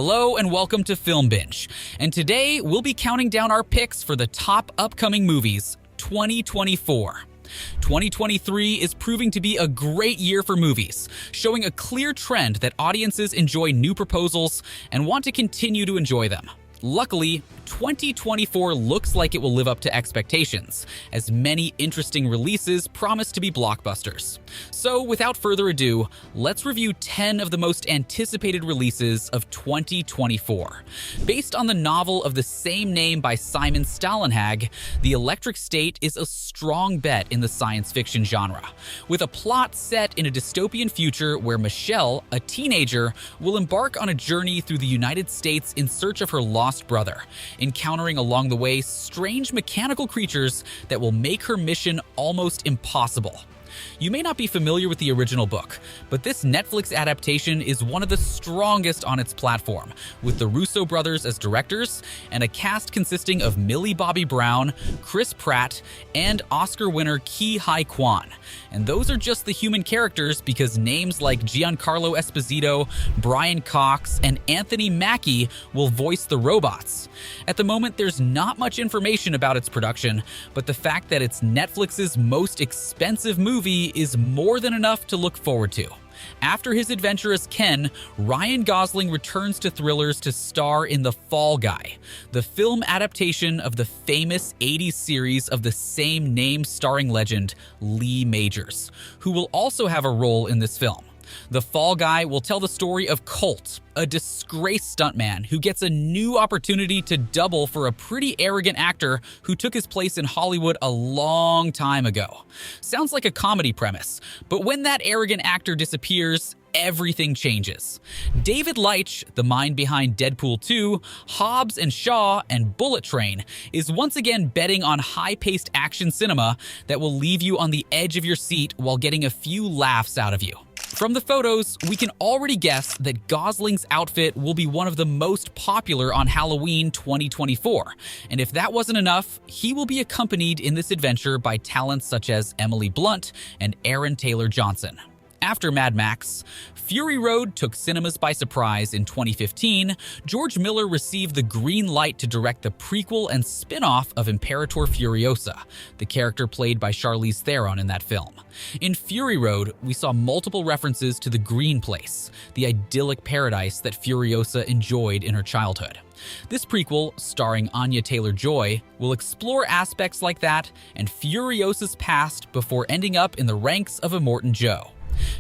Hello and welcome to Film Binge, and today we'll be counting down our picks for the top upcoming movies 2024. 2023 is proving to be a great year for movies, showing a clear trend that audiences enjoy new proposals and want to continue to enjoy them. Luckily, 2024 looks like it will live up to expectations, as many interesting releases promise to be blockbusters. So without further ado, let's review 10 of the most anticipated releases of 2024. Based on the novel of the same name by Simon Stalenhag, The Electric State is a strong bet in the science fiction genre, with a plot set in a dystopian future where Michelle, a teenager, will embark on a journey through the United States in search of her lost brother, encountering along the way strange mechanical creatures that will make her mission almost impossible. You may not be familiar with the original book, but this Netflix adaptation is one of the strongest on its platform, with the Russo brothers as directors and a cast consisting of Millie Bobby Brown, Chris Pratt, and Oscar winner Ke Huy Quan. And those are just the human characters, because names like Giancarlo Esposito, Brian Cox, and Anthony Mackie will voice the robots. At the moment, there's not much information about its production, but the fact that it's Netflix's most expensive movie is more than enough to look forward to. After his adventure as Ken, Ryan Gosling returns to thrillers to star in The Fall Guy, the film adaptation of the famous 80s series of the same name starring legend Lee Majors, who will also have a role in this film. The Fall Guy will tell the story of Colt, a disgraced stuntman who gets a new opportunity to double for a pretty arrogant actor who took his place in Hollywood a long time ago. Sounds like a comedy premise, but when that arrogant actor disappears, everything changes. David Leitch, the mind behind Deadpool 2, Hobbs and Shaw, and Bullet Train, is once again betting on high-paced action cinema that will leave you on the edge of your seat while getting a few laughs out of you. From the photos, we can already guess that Gosling's outfit will be one of the most popular on Halloween 2024, and if that wasn't enough, he will be accompanied in this adventure by talents such as Emily Blunt and Aaron Taylor-Johnson. After Mad Max, Fury Road took cinemas by surprise in 2015, George Miller received the green light to direct the prequel and spin-off of Imperator Furiosa, the character played by Charlize Theron in that film. In Fury Road, we saw multiple references to the Green Place, the idyllic paradise that Furiosa enjoyed in her childhood. This prequel, starring Anya Taylor-Joy, will explore aspects like that and Furiosa's past before ending up in the ranks of Immortan Joe.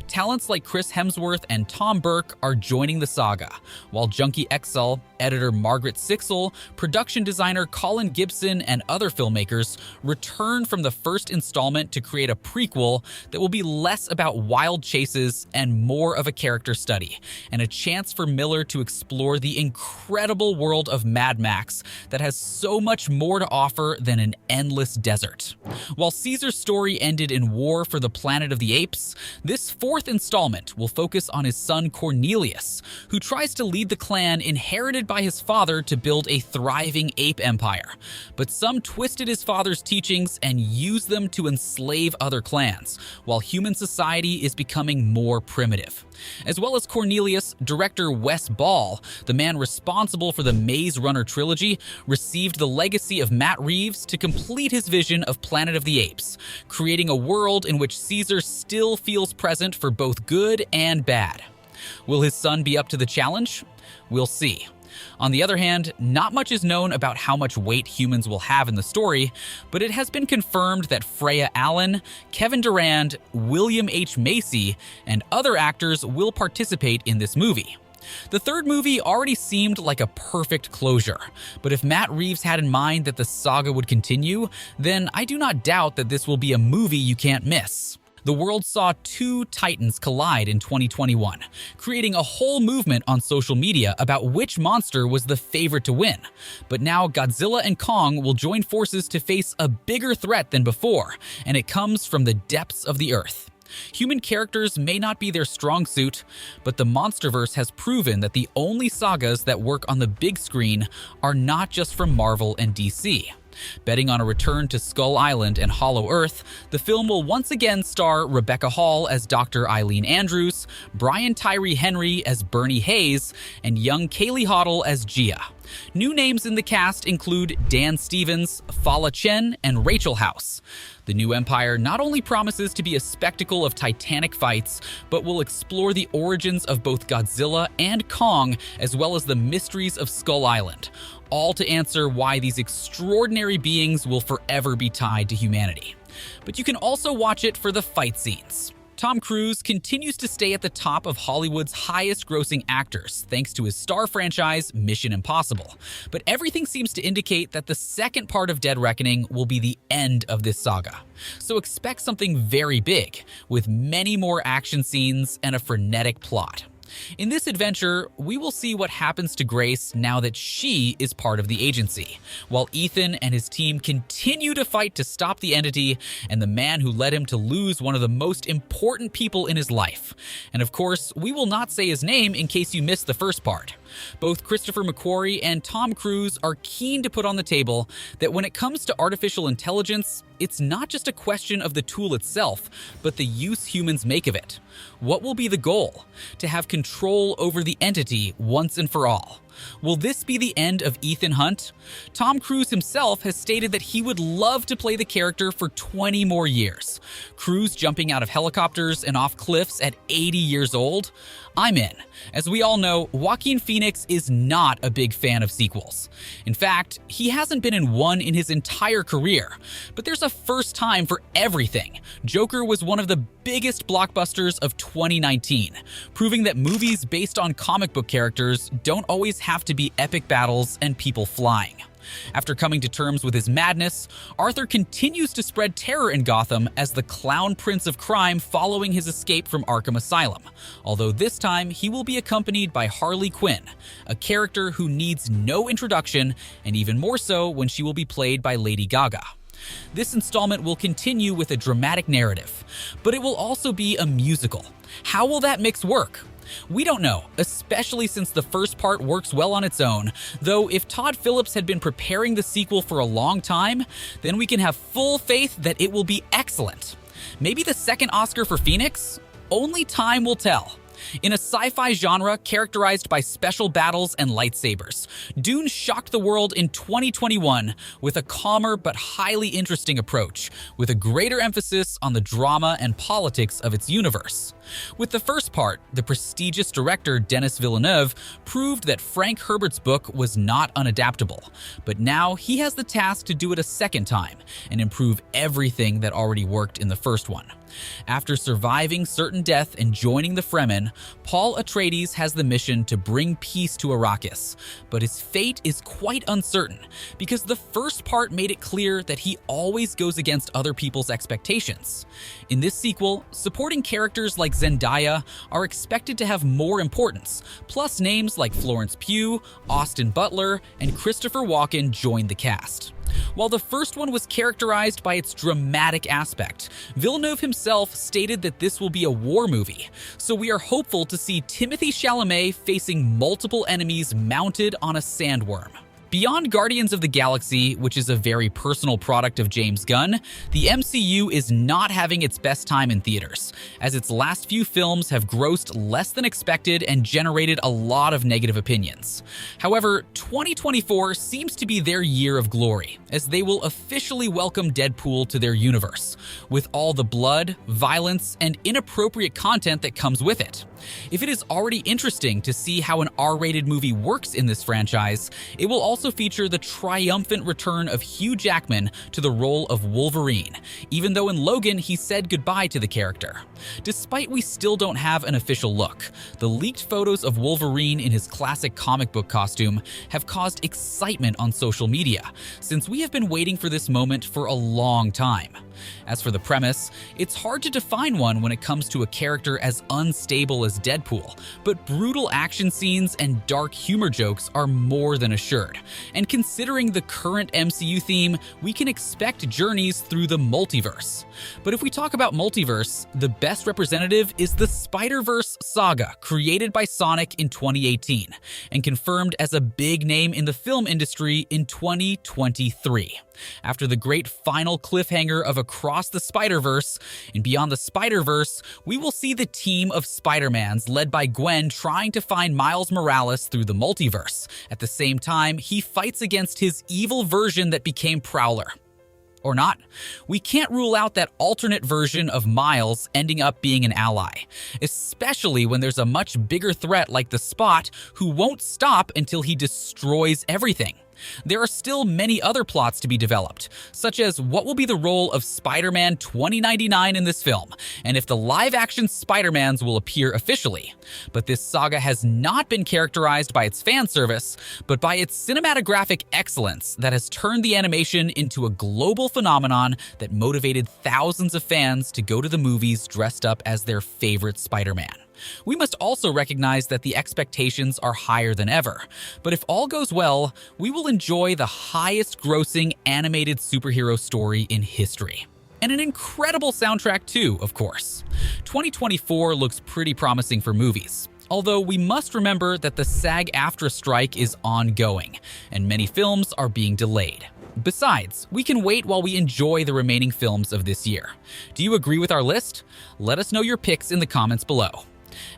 Talents like Chris Hemsworth and Tom Burke are joining the saga, while Junkie XL, editor Margaret Sixel, production designer Colin Gibson, and other filmmakers return from the first installment to create a prequel that will be less about wild chases and more of a character study, and a chance for Miller to explore the incredible world of Mad Max that has so much more to offer than an endless desert. While Caesar's story ended in war for the planet of the apes, this fourth installment will focus on his son Cornelius, who tries to lead the clan inherited by his father to build a thriving ape empire. But some twisted his father's teachings and used them to enslave other clans, while human society is becoming more primitive. As well as Cornelius, director Wes Ball, the man responsible for the Maze Runner trilogy, received the legacy of Matt Reeves to complete his vision of Planet of the Apes, creating a world in which Caesar still feels present for both good and bad. Will his son be up to the challenge? We'll see. On the other hand, not much is known about how much weight humans will have in the story, but it has been confirmed that Freya Allen, Kevin Durand, William H. Macy, and other actors will participate in this movie. The third movie already seemed like a perfect closure, but if Matt Reeves had in mind that the saga would continue, then I do not doubt that this will be a movie you can't miss. The world saw two titans collide in 2021, creating a whole movement on social media about which monster was the favorite to win. But now Godzilla and Kong will join forces to face a bigger threat than before, and it comes from the depths of the earth. Human characters may not be their strong suit, but the Monsterverse has proven that the only sagas that work on the big screen are not just from Marvel and DC. Betting on a return to Skull Island and Hollow Earth, the film will once again star Rebecca Hall as Dr. Eileen Andrews, Brian Tyree Henry as Bernie Hayes, and young Kaylee Hoddle as Gia. New names in the cast include Dan Stevens, Fala Chen, and Rachel House. The new empire not only promises to be a spectacle of titanic fights, but will explore the origins of both Godzilla and Kong, as well as the mysteries of Skull Island, all to answer why these extraordinary beings will forever be tied to humanity. But you can also watch it for the fight scenes. Tom Cruise continues to stay at the top of Hollywood's highest-grossing actors, thanks to his star franchise, Mission Impossible. But everything seems to indicate that the second part of Dead Reckoning will be the end of this saga. So expect something very big, with many more action scenes and a frenetic plot. In this adventure, we will see what happens to Grace now that she is part of the agency, while Ethan and his team continue to fight to stop the entity and the man who led him to lose one of the most important people in his life. And of course, we will not say his name in case you missed the first part. Both Christopher McQuarrie and Tom Cruise are keen to put on the table that when it comes to artificial intelligence, it's not just a question of the tool itself, but the use humans make of it. What will be the goal? To have control over the entity once and for all. Will this be the end of Ethan Hunt? Tom Cruise himself has stated that he would love to play the character for 20 more years. Cruise jumping out of helicopters and off cliffs at 80 years old? I'm in. As we all know, Joaquin Phoenix is not a big fan of sequels. In fact, he hasn't been in one in his entire career. But there's a first time for everything. Joker was one of the biggest blockbusters of 2019, proving that movies based on comic book characters don't always have to be epic battles and people flying. After coming to terms with his madness, Arthur continues to spread terror in Gotham as the clown prince of crime following his escape from Arkham Asylum, although this time he will be accompanied by Harley Quinn, a character who needs no introduction, and even more so when she will be played by Lady Gaga. This installment will continue with a dramatic narrative, but it will also be a musical. How will that mix work? We don't know, especially since the first part works well on its own, though if Todd Phillips had been preparing the sequel for a long time, then we can have full faith that it will be excellent. Maybe the second Oscar for Phoenix? Only time will tell. In a sci-fi genre characterized by special battles and lightsabers, Dune shocked the world in 2021 with a calmer but highly interesting approach, with a greater emphasis on the drama and politics of its universe. With the first part, the prestigious director Denis Villeneuve proved that Frank Herbert's book was not unadaptable, but now he has the task to do it a second time and improve everything that already worked in the first one. After surviving certain death and joining the Fremen, Paul Atreides has the mission to bring peace to Arrakis, but his fate is quite uncertain because the first part made it clear that he always goes against other people's expectations. In this sequel, supporting characters like Zendaya are expected to have more importance, plus names like Florence Pugh, Austin Butler, and Christopher Walken join the cast. While the first one was characterized by its dramatic aspect, Villeneuve himself stated that this will be a war movie, so we are hopeful to see Timothée Chalamet facing multiple enemies mounted on a sandworm. Beyond Guardians of the Galaxy, which is a very personal product of James Gunn, the MCU is not having its best time in theaters, as its last few films have grossed less than expected and generated a lot of negative opinions. However, 2024 seems to be their year of glory, as they will officially welcome Deadpool to their universe, with all the blood, violence, and inappropriate content that comes with it. If it is already interesting to see how an R-rated movie works in this franchise, it will also feature the triumphant return of Hugh Jackman to the role of Wolverine, even though in Logan he said goodbye to the character. Despite we still don't have an official look, the leaked photos of Wolverine in his classic comic book costume have caused excitement on social media, since we have been waiting for this moment for a long time. As for the premise, it's hard to define one when it comes to a character as unstable as Deadpool, but brutal action scenes and dark humor jokes are more than assured, And considering the current MCU theme, we can expect journeys through the multiverse. But if we talk about multiverse, the best representative is the Spiderverse saga, created by Sonic in 2018, and confirmed as a big name in the film industry in 2023. After the great final cliffhanger of Across the Spider-Verse and Beyond the Spider-Verse, we will see the team of Spider-Mans led by Gwen trying to find Miles Morales through the multiverse. At the same time, he fights against his evil version that became Prowler. Or not. We can't rule out that alternate version of Miles ending up being an ally, especially when there's a much bigger threat like the Spot who won't stop until he destroys everything. There are still many other plots to be developed, such as what will be the role of Spider-Man 2099 in this film, and if the live-action Spider-Mans will appear officially. But this saga has not been characterized by its fan service, but by its cinematographic excellence that has turned the animation into a global phenomenon that motivated thousands of fans to go to the movies dressed up as their favorite Spider-Man. We must also recognize that the expectations are higher than ever, but if all goes well, we will enjoy the highest grossing animated superhero story in history. And an incredible soundtrack too, of course. 2024 looks pretty promising for movies, although we must remember that the SAG-AFTRA strike is ongoing, and many films are being delayed. Besides, we can wait while we enjoy the remaining films of this year. Do you agree with our list? Let us know your picks in the comments below.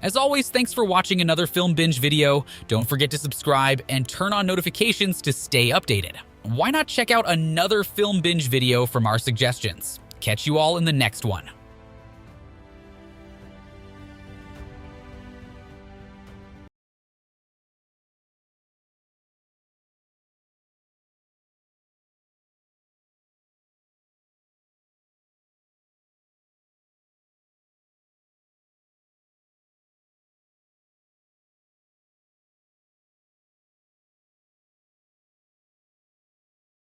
As always, thanks for watching another Film Binge video. Don't forget to subscribe and turn on notifications to stay updated. Why not check out another Film Binge video from our suggestions? Catch you all in the next one.